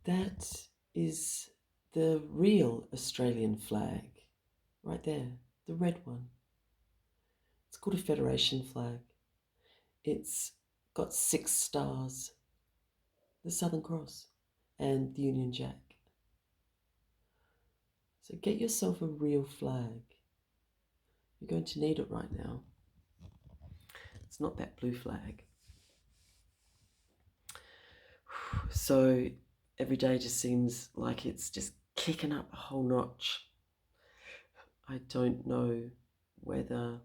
That is the real Australian flag, right there, the red one. It's called a Federation flag. It's got 6 stars, the Southern Cross, and the Union Jack. So get yourself a real flag. You're going to need it right now. It's not that blue flag. So every day just seems like it's just kicking up a whole notch. I don't know whether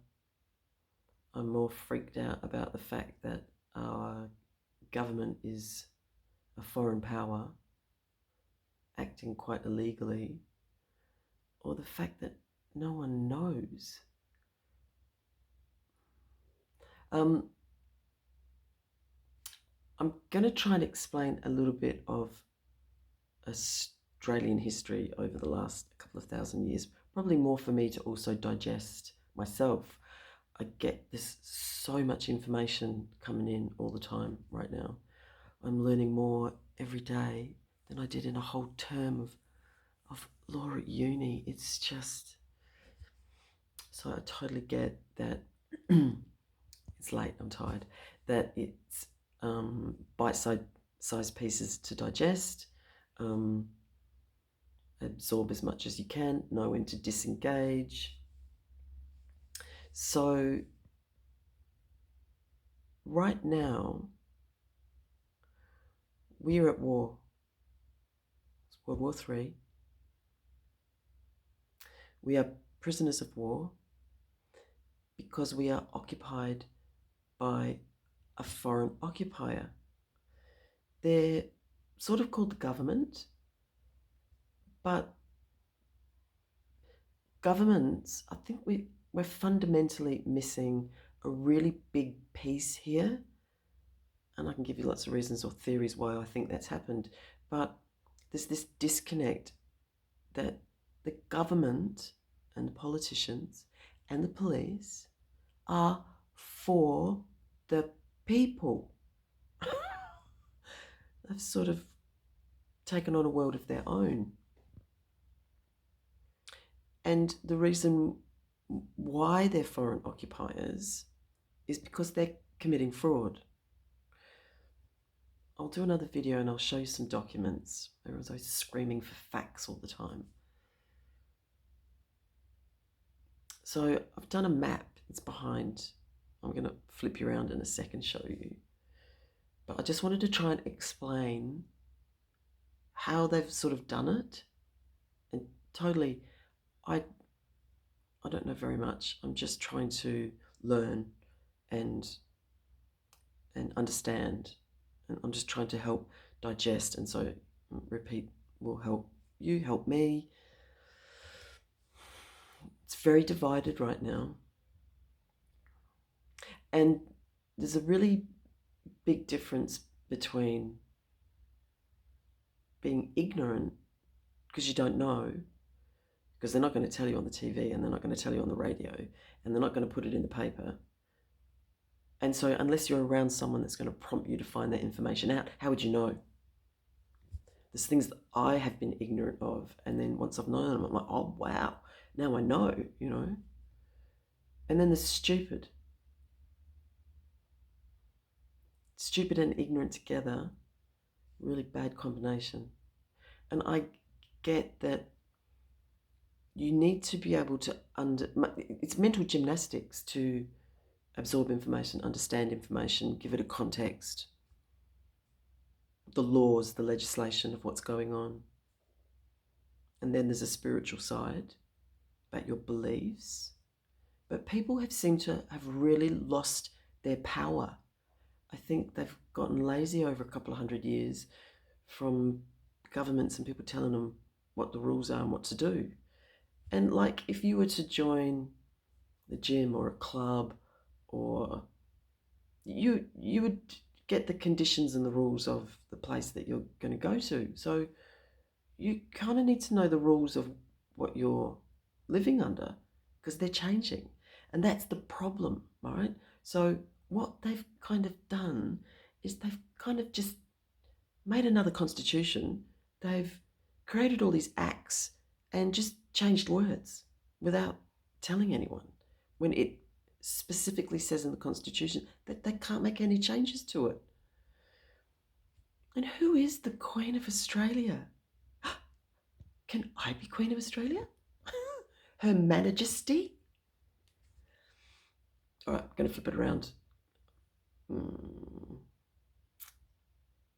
I'm more freaked out about the fact that our government is a foreign power acting quite illegally, or the fact that no one knows. Um, I'm going to try and explain a little bit of Australian history over the last couple of thousand years, probably more for me to also digest myself. I get this so much information coming in all the time right now. I'm learning more every day than I did in a whole term of law at uni. It's just, so I totally get that. It's late, I'm tired, that it's bite-sized pieces to digest, um, absorb as much as you can, know when to disengage. So right now, we're at war. It's World War III. We are prisoners of war because we are occupied by a foreign occupier. They're sort of called the government, but governments, I think we're fundamentally missing a really big piece here. And I can give you lots of reasons or theories why I think that's happened. But there's this disconnect that the government and the politicians and the police are for the people. They've sort of taken on a world of their own. And the reason why they're foreign occupiers is because they're committing fraud. I'll do another video and I'll show you some documents. Everyone's always screaming for facts all the time. So I've done a map. It's behind. I'm going to flip you around in a second, show you. But I just wanted to try and explain how they've sort of done it. And totally, I don't know very much. I'm just trying to learn and understand. And I'm just trying to help digest. And so repeat will help you, help me. It's very divided right now. And there's a really big difference between being ignorant because you don't know, because they're not going to tell you on the TV and they're not going to tell you on the radio and they're not going to put it in the paper. And so unless you're around someone that's going to prompt you to find that information out, how would you know? There's things that I have been ignorant of, and then once I've known them, I'm like, oh wow, now I know, you know. And then there's stupid and ignorant together, really bad combination. And I get that you need to be able to it's mental gymnastics to absorb information, understand information, give it a context, the laws, the legislation of what's going on. And then there's a spiritual side about your beliefs. But people have seemed to have really lost their power. I think they've gotten lazy over a couple of hundred years from governments and people telling them what the rules are and what to do. And like if you were to join the gym or a club, or you would get the conditions and the rules of the place that you're going to go to. So you kind of need to know the rules of what you're living under because they're changing. And that's the problem, right? So what they've kind of done is they've kind of just made another constitution they've created all these acts and just changed words without telling anyone, when it specifically says in the Constitution that they can't make any changes to it. And who is the Queen of Australia? Can I be Queen of Australia? Her Majesty? All right, I'm going to flip it around.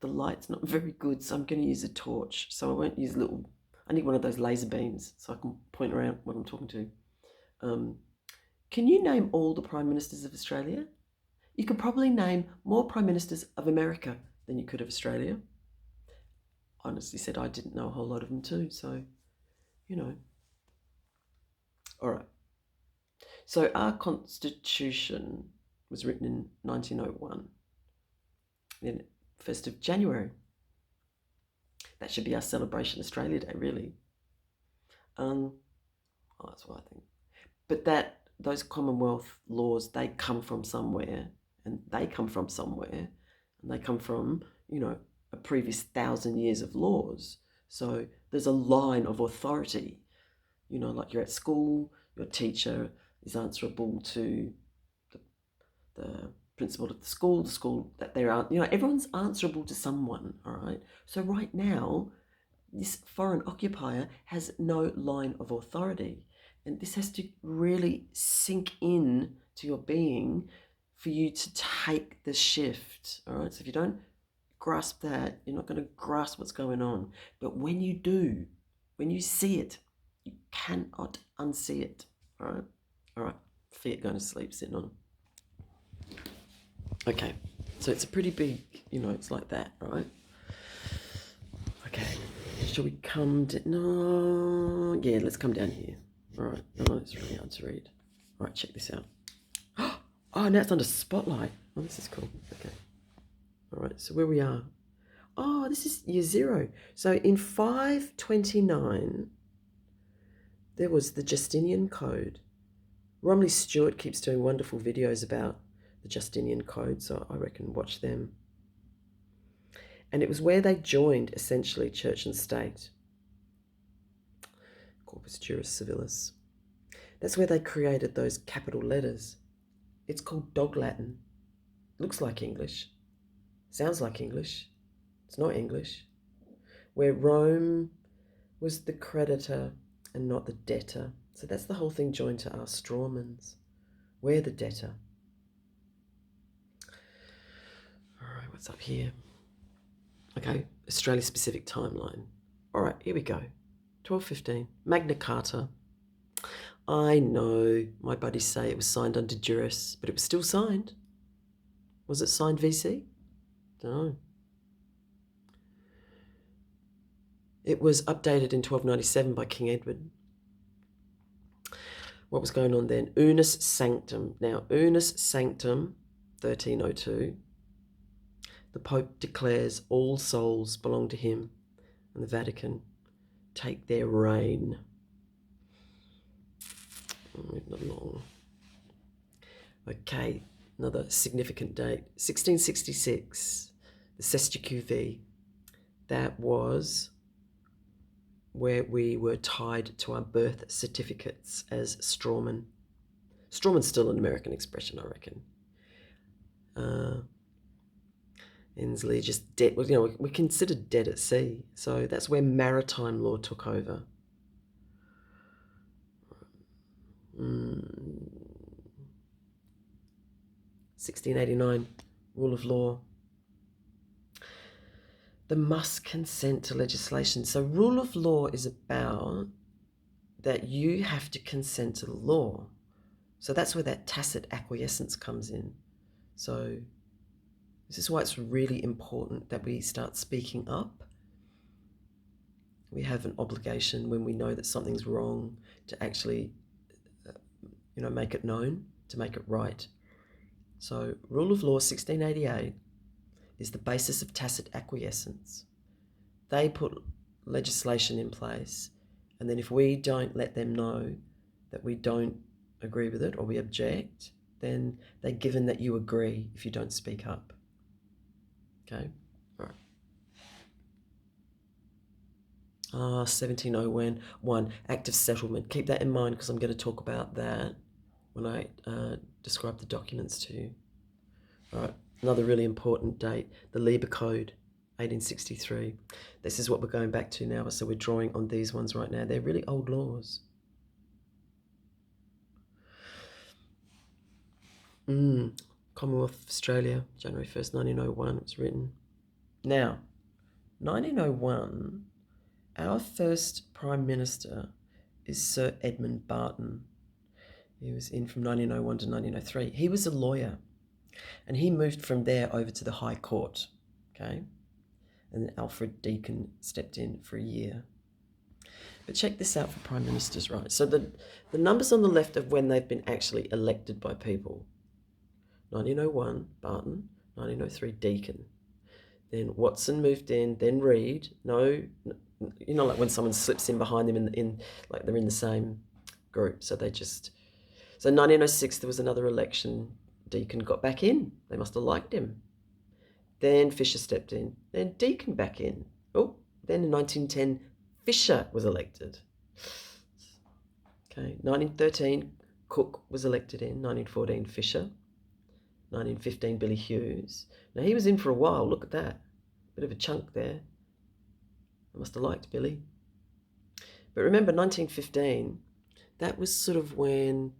The light's not very good, so I'm going to use a torch. So I won't use I need one of those laser beams so I can point around what I'm talking to. Can you name all the Prime Ministers of Australia? You could probably name more Prime Ministers of America than you could of Australia. Honestly said, I didn't know a whole lot of them too, so, All right. So our Constitution was written in 1901, in 1st of January. That should be our Celebration Australia Day, really. That's what I think. But those Commonwealth laws, they come from somewhere, and they come from, a previous 1,000 years of laws. So there's a line of authority. Like you're at school, your teacher is answerable to the principal of the school that they're, everyone's answerable to someone, all right? So right now, this foreign occupier has no line of authority. And this has to really sink in to your being for you to take the shift, all right? So if you don't grasp that, you're not going to grasp what's going on. But when you do, when you see it, you cannot unsee it, all right? All right, feet going to sleep, sitting on them. Okay, so it's a pretty big, it's like that, right? Okay, shall we come down? No, yeah, let's come down here. All right, it's really hard to read. All right, check this out. Oh, now it's under spotlight. Oh, this is cool. Okay. All right, so where we are. Oh, this is year 0. So in 529, there was the Justinian Code. Romley Stewart keeps doing wonderful videos about the Justinian Code, so I reckon watch them. And it was where they joined, essentially, church and state. Corpus Juris Civilis. That's where they created those capital letters. It's called Dog Latin. Looks like English. Sounds like English. It's not English. Where Rome was the creditor and not the debtor. So that's the whole thing joined to our strawmans. We're the debtor. All right, what's up here? Okay, Australia-specific timeline. All right, here we go. 1215, Magna Carta. I know my buddies say it was signed under duress, but it was still signed. Was it signed VC? Don't know. It was updated in 1297 by King Edward. What was going on then? Unus Sanctum. Now, Unus Sanctum, 1302. The Pope declares all souls belong to him, and the Vatican take their reign. Not long. Okay, another significant date. 1666, the Sesquiquivir. That was where we were tied to our birth certificates as strawmen. Strawman's still an American expression, I reckon. Inslee, just dead. Well, we're considered dead at sea, so that's where maritime law took over. 1689, rule of law. The must consent to legislation. So rule of law is about that you have to consent to the law. So that's where that tacit acquiescence comes in. So this is why it's really important that we start speaking up. We have an obligation when we know that something's wrong to actually, make it known, to make it right. So rule of law 1688 is the basis of tacit acquiescence. They put legislation in place, and then if we don't let them know that we don't agree with it or we object, then they're given that you agree if you don't speak up. Okay? All right. 1701, Act of Settlement. Keep that in mind because I'm going to talk about that when I describe the documents to you. All right, another really important date, the Lieber Code, 1863. This is what we're going back to now, so we're drawing on these ones right now. They're really old laws. Commonwealth of Australia, January 1st, 1901, it was written. Now, 1901, our first Prime Minister is Sir Edmund Barton. He was in from 1901 to 1903. He was a lawyer, and he moved from there over to the High Court, okay? And then Alfred Deakin stepped in for a year. But check this out for Prime Ministers, right? So the numbers on the left of when they've been actually elected by people. 1901, Barton. 1903, Deakin. Then Watson moved in, then Reid. No, you know, like when someone slips in behind them in like they're in the same group. So 1906, there was another election. Deakin got back in. They must have liked him. Then Fisher stepped in. Then Deakin back in. Oh, then in 1910, Fisher was elected. Okay, 1913, Cook was elected in. 1914, Fisher. 1915, Billy Hughes. Now, he was in for a while. Look at that. Bit of a chunk there. I must have liked Billy. But remember, 1915, that was sort of when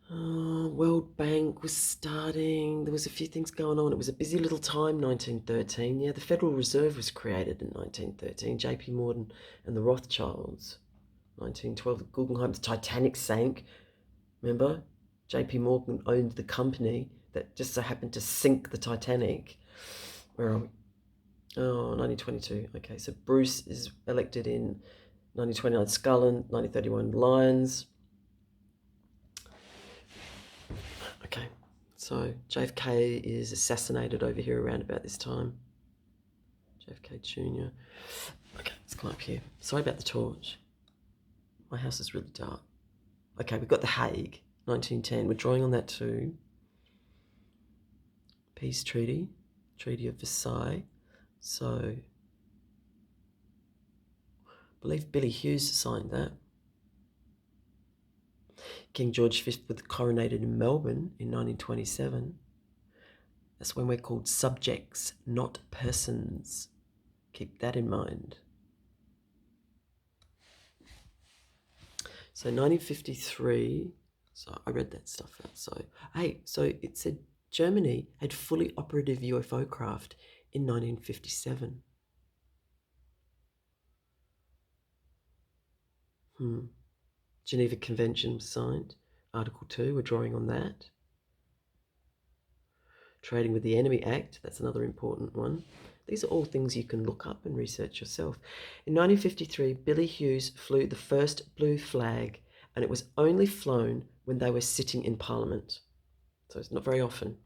World Bank was starting. There was a few things going on. It was a busy little time, 1913. Yeah, the Federal Reserve was created in 1913. J.P. Morgan and the Rothschilds. 1912, the Guggenheim, the Titanic sank. Remember? J.P. Morgan owned the company that just so happened to sink the Titanic. Where are we? Oh, 1922. Okay, so Bruce is elected in 1929, Scullin, 1931, Lyons. Okay, so JFK is assassinated over here around about this time. JFK Jr. Okay, let's climb up here. Sorry about the torch. My house is really dark. Okay, we've got The Hague, 1910. We're drawing on that too. Peace Treaty, Treaty of Versailles. So, I believe Billy Hughes signed that. King George V was coronated in Melbourne in 1927. That's when we're called subjects, not persons. Keep that in mind. So 1953, so I read that stuff out. So it said Germany had fully operative UFO craft in 1957. Geneva Convention was signed. Article 2, we're drawing on that. Trading with the Enemy Act, that's another important one. These are all things you can look up and research yourself. In 1953, Billy Hughes flew the first blue flag, and it was only flown when they were sitting in Parliament. So it's not very often.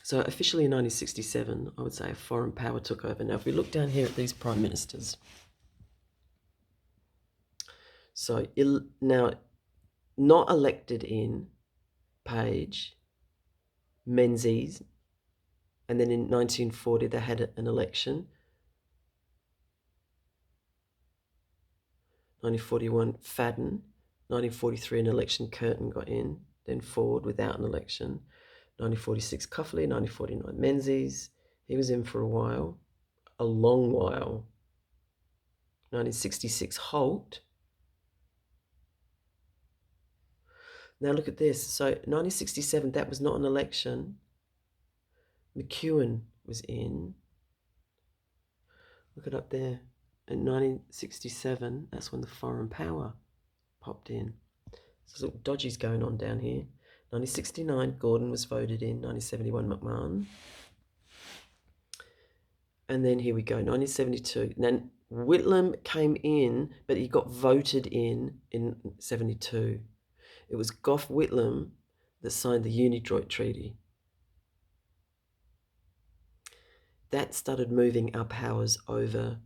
So officially in 1967, I would say a foreign power took over. Now, if we look down here at these prime ministers, so now not elected in Page, Menzies, and then in 1940 they had an election. 1941, Fadden. 1943, an election, Curtin got in. Then Ford without an election. 1946, Cuffley. 1949, Menzies. He was in for a while, a long while. 1966, Holt. Now look at this. So 1967, that was not an election. McEwen was in. Look it up there. In 1967, that's when the foreign power popped in. So little dodgies going on down here. 1969, Gordon was voted in. 1971, McMahon. And then here we go, 1972. Then Whitlam came in, but he got voted in 72. It was Gough Whitlam that signed the Unidroit Treaty. That started moving our powers over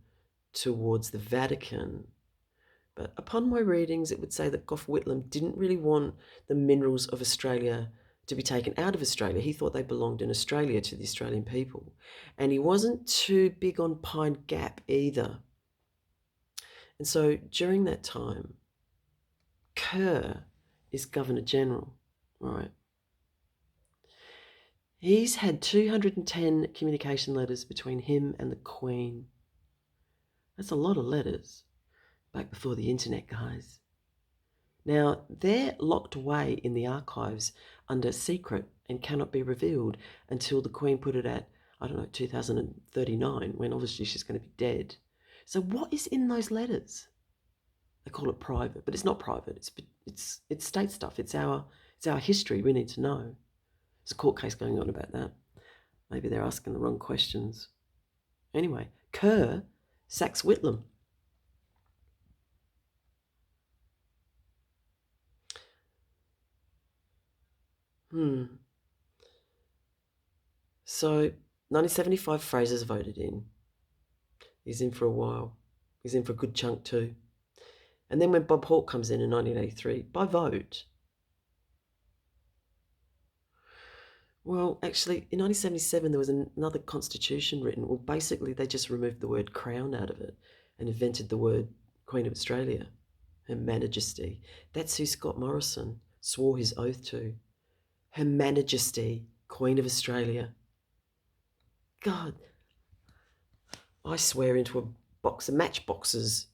towards the Vatican. But upon my readings, it would say that Gough Whitlam didn't really want the minerals of Australia to be taken out of Australia. He thought they belonged in Australia to the Australian people. And he wasn't too big on Pine Gap either. And so during that time, Kerr is Governor General, right? He's had 210 communication letters between him and the Queen. That's a lot of letters, back before the internet, guys. Now, they're locked away in the archives under secret and cannot be revealed until the Queen put it at, 2039, when obviously she's going to be dead. So what is in those letters? They call it private, but it's not private. It's state stuff. It's our history. We need to know. There's a court case going on about that. Maybe they're asking the wrong questions. Anyway, Kerr sacks Whitlam. So 1975, Fraser's voted in. He's in for a while. He's in for a good chunk too. And then when Bob Hawke comes in 1983, by vote. Well, actually, in 1977, there was another constitution written. Well, basically, they just removed the word crown out of it and invented the word Queen of Australia, Her Majesty. That's who Scott Morrison swore his oath to. Her Majesty, Queen of Australia. God, I swear into a box of matchboxes.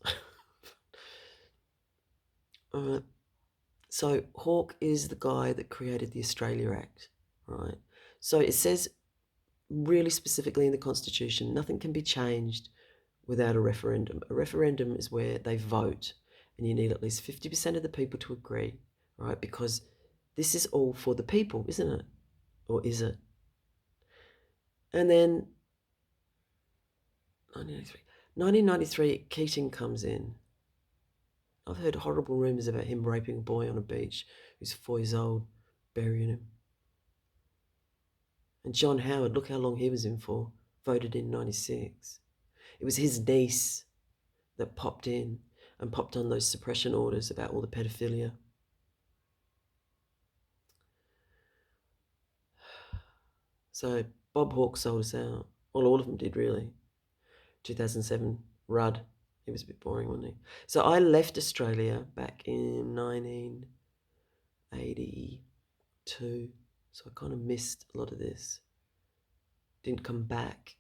So Hawke is the guy that created the Australia Act, right? So it says really specifically in the Constitution, nothing can be changed without a referendum. A referendum is where they vote, and you need at least 50% of the people to agree, right? Because this is all for the people, isn't it? Or is it? And then 1993, Keating comes in. I've heard horrible rumours about him raping a boy on a beach who's 4 years old, burying him. And John Howard, look how long he was in for, voted in 96. It was his niece that popped in and popped on those suppression orders about all the pedophilia. So Bob Hawke sold us out. Well, all of them did, really. 2007, Rudd. He was a bit boring, wasn't he? So I left Australia back in 1982. So I kind of missed a lot of this. Didn't come back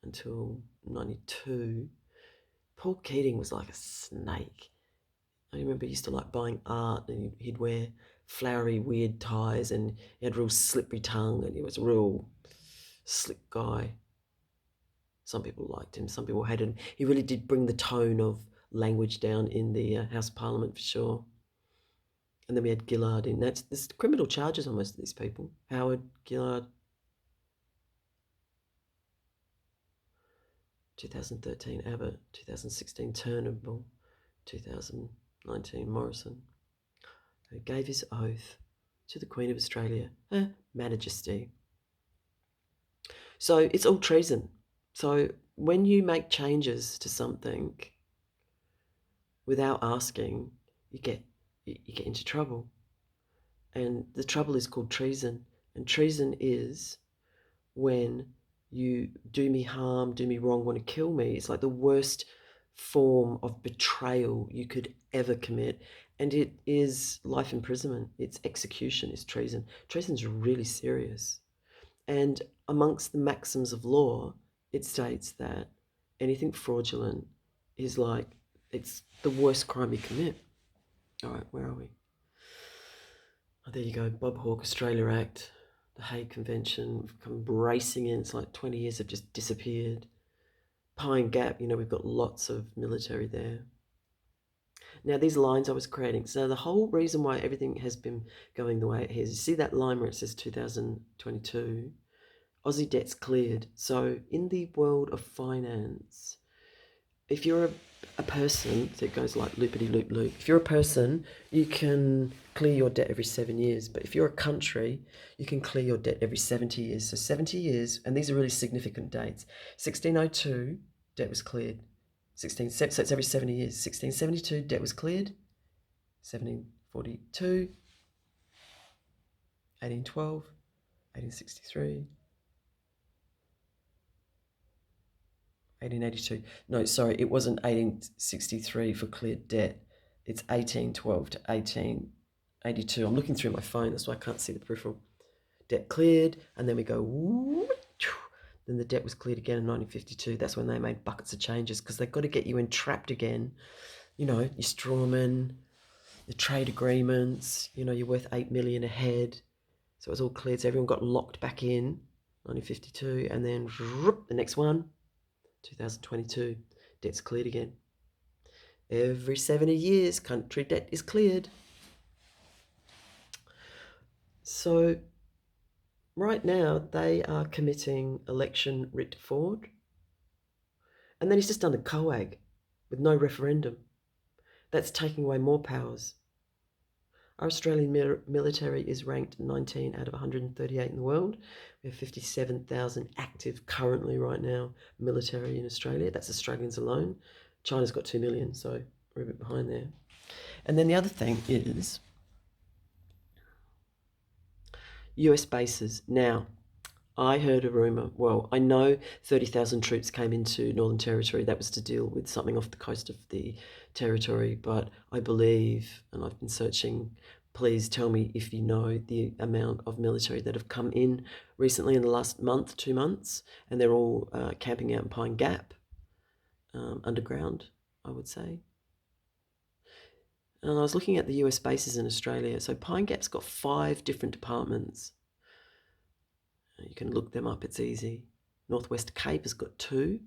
until 92. Paul Keating was like a snake. I remember he used to like buying art, and he'd wear flowery, weird ties, and he had a real slippery tongue, and he was a real slick guy. Some people liked him, some people hated him. He really did bring the tone of language down in the House of Parliament, for sure. And then we had Gillard in. There's criminal charges on most of these people. Howard, Gillard. 2013, Abbott. 2016, Turnbull. 2019, Morrison, who gave his oath to the Queen of Australia, Her Majesty. So it's all treason. So when you make changes to something without asking, you get into trouble. And the trouble is called treason. And treason is when you do me harm, do me wrong, want to kill me. It's like the worst form of betrayal you could ever commit. And it is life imprisonment. It's execution, it's treason. Treason is really serious. And amongst the maxims of law, it states that anything fraudulent is like, it's the worst crime you commit. All right, where are we? Oh, there you go, Bob Hawke, Australia Act, the Hague Convention. We've come racing in. It's like 20 years have just disappeared. Pine Gap, we've got lots of military there. Now, these lines I was creating, so the whole reason why everything has been going the way it is, you see that line where it says 2022? Aussie debt's cleared. So in the world of finance, if you're a person, so it goes like loopity-loop-loop. If you're a person, you can clear your debt every 7 years. But if you're a country, you can clear your debt every 70 years. So 70 years, and these are really significant dates. 1602, debt was cleared. So it's every 70 years. 1672, debt was cleared. 1742. 1812, 1863, 1882. No, sorry, it wasn't 1863 for cleared debt. It's 1812 to 1882. I'm looking through my phone, that's why I can't see the peripheral. Debt cleared, and then we go, then the debt was cleared again in 1952. That's when they made buckets of changes, because they've got to get you entrapped again. You know, your strawman, the trade agreements, you know, you're worth 8 million ahead. So it was all cleared. So everyone got locked back in 1952. And then the next one, 2022, debt's cleared again. Every 70 years, country debt is cleared. So right now, they are committing election writ fraud. And then he's just done the COAG with no referendum. That's taking away more powers. Our Australian military is ranked 19 out of 138 in the world. We have 57,000 active currently right now military in Australia. That's Australians alone. China's got 2 million, so we're a bit behind there. And then the other thing is US bases. Now, I heard a rumour, well, I know 30,000 troops came into Northern Territory. That was to deal with something off the coast of the territory, but I believe, and I've been searching, please tell me if you know the amount of military that have come in recently in the last month, 2 months, and they're all camping out in Pine Gap, underground, I would say. And I was looking at the US bases in Australia. So Pine Gap's got 5 different departments. You can look them up, it's easy. Northwest Cape has got 2,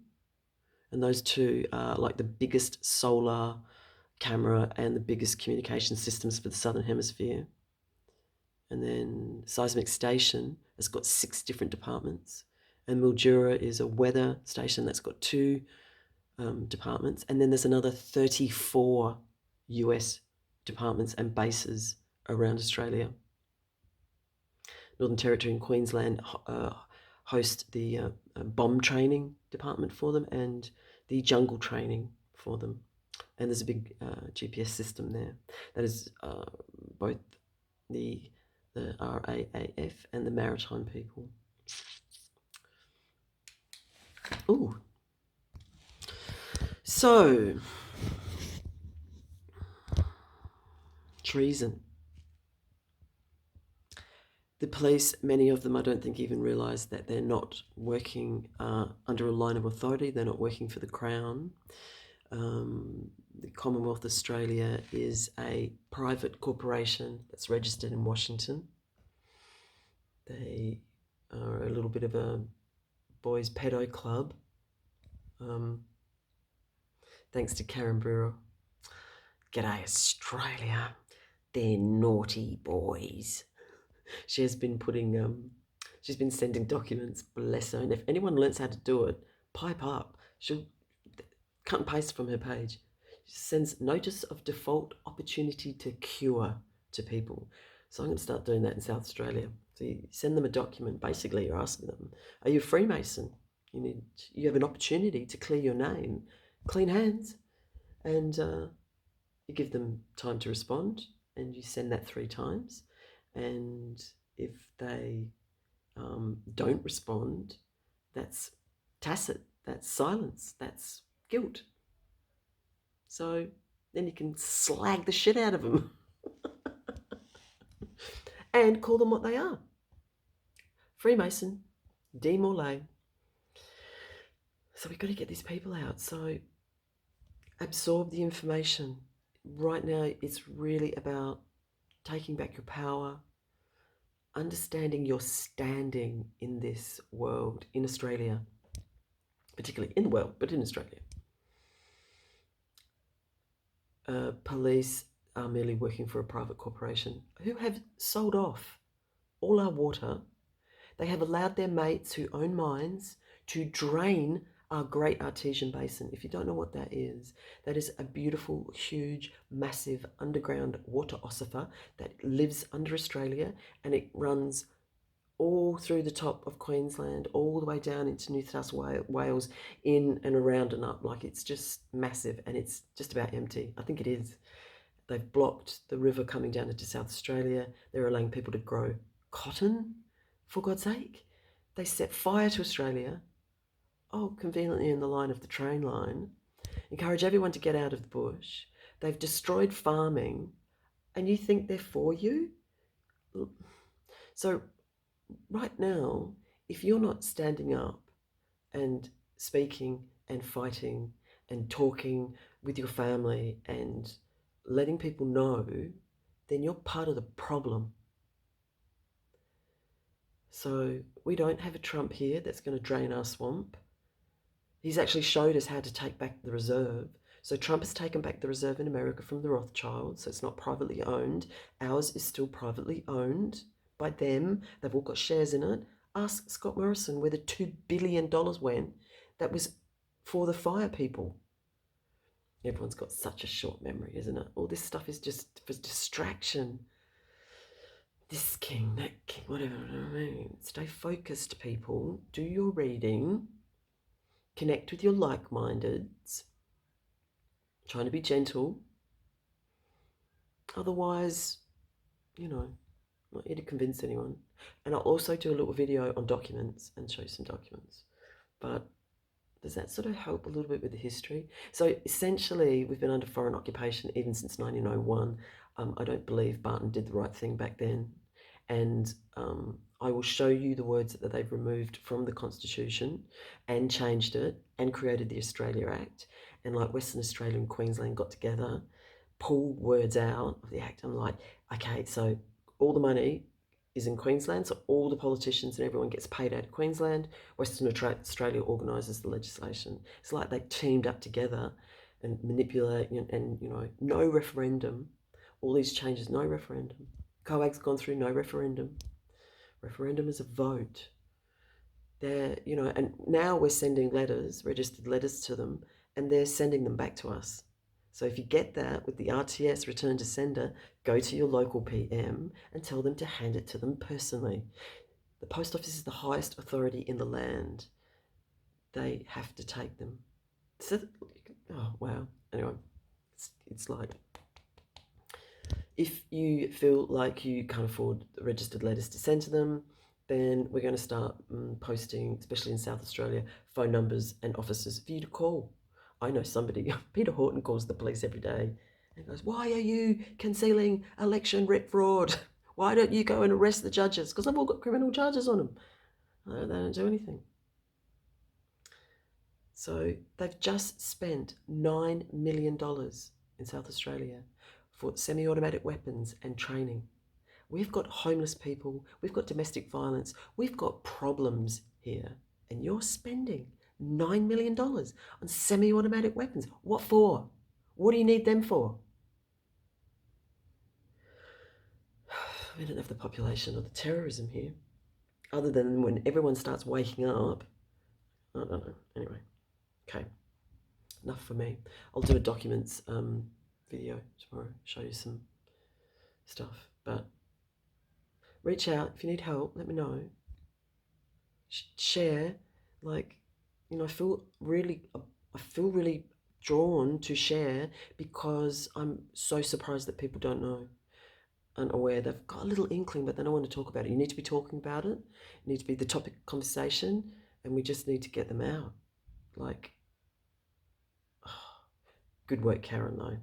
and those 2 are like the biggest solar camera and the biggest communication systems for the Southern Hemisphere. And then Seismic Station has got 6 different departments, and Mildura is a weather station that's got 2 departments, and then there's another 34 US departments and bases around Australia. Northern Territory and Queensland host the bomb training department for them and the jungle training for them. And there's a big GPS system there. That is both the RAAF and the maritime people. Ooh. So, treason. The police, many of them, I don't think even realise that they're not working under a line of authority. They're not working for the Crown. The Commonwealth Australia is a private corporation that's registered in Washington. They are a little bit of a boys' pedo club. Thanks to Karen Brewer. G'day, Australia. They're naughty boys. She has been she's been sending documents, bless her. And if anyone learns how to do it, pipe up. She'll cut and paste from her page. She sends notice of default opportunity to cure to people. So I'm going to start doing that in South Australia. So you send them a document. Basically, you're asking them, are you a Freemason? You have an opportunity to clear your name, clean hands, and you give them time to respond, and you send that 3 times. And if they don't respond, that's tacit, that's silence, that's guilt. So then you can slag the shit out of them and call them what they are. Freemason, demorlay. So we've got to get these people out. So absorb the information. Right now, it's really about taking back your power, understanding your standing in this world, in Australia, particularly in the world, but in Australia. Police are merely working for a private corporation who have sold off all our water. They have allowed their mates who own mines to drain our Great Artesian Basin. If you don't know what that is a beautiful, huge, massive underground water ossifer that lives under Australia, and it runs all through the top of Queensland, all the way down into New South Wales, in and around and up. Like, it's just massive, and it's just about empty. I think it is. They've blocked the river coming down into South Australia. They're allowing people to grow cotton, for God's sake. They set fire to Australia, conveniently in the line of the train line, encourage everyone to get out of the bush. They've destroyed farming, and you think they're for you? So right now, if you're not standing up and speaking and fighting and talking with your family and letting people know, then you're part of the problem. So we don't have a Trump here that's going to drain our swamp. He's actually showed us how to take back the reserve. So Trump has taken back the reserve in America from the Rothschilds, so it's not privately owned. Ours is still privately owned by them. They've all got shares in it. Ask Scott Morrison where the $2 billion went. That was for the fire people. Everyone's got such a short memory, isn't it? All this stuff is just for distraction. This king, that king, whatever. I mean, stay focused, people. Do your reading. Connect with your like-mindeds. Trying to be gentle. Otherwise, not here to convince anyone. And I'll also do a little video on documents and show you some documents. But does that sort of help a little bit with the history? So essentially, we've been under foreign occupation even since 1901. I don't believe Barton did the right thing back then. And I will show you the words that they've removed from the Constitution and changed it and created the Australia Act. And like Western Australia and Queensland got together, pulled words out of the Act. I'm like, okay, so all the money is in Queensland, so all the politicians and everyone gets paid out of Queensland. Western Australia organises the legislation. It's like they teamed up together and manipulate and no referendum. All these changes, no referendum. COAG's gone through, no referendum. Referendum is a vote. And now we're sending letters, registered letters to them, and they're sending them back to us. So if you get that with the RTS return to sender, go to your local PM and tell them to hand it to them personally. The post office is the highest authority in the land. They have to take them. So, oh, wow. Anyway, it's like, if you feel like you can't afford registered letters to send to them, then we're going to start posting, especially in South Australia, phone numbers and officers for you to call. I know somebody, Peter Horton calls the police every day and goes, why are you concealing election fraud? Why don't you go and arrest the judges? Because they've all got criminal charges on them. They don't do anything. So they've just spent $9 million in South Australia for semi-automatic weapons and training. We've got homeless people, we've got domestic violence, we've got problems here, and you're spending $9 million on semi-automatic weapons. What for? What do you need them for? We don't have the population or the terrorism here, other than when everyone starts waking up. I don't know. Anyway, okay, enough for me. I'll do a documents video tomorrow, show you some stuff, but reach out if you need help, let me know. Share, I feel really drawn to share because I'm so surprised that people don't know, unaware. They've got a little inkling, but they don't want to talk about it. You need to be talking about it. It needs to be the topic of conversation, and we just need to get them out. Good work, Karen, though.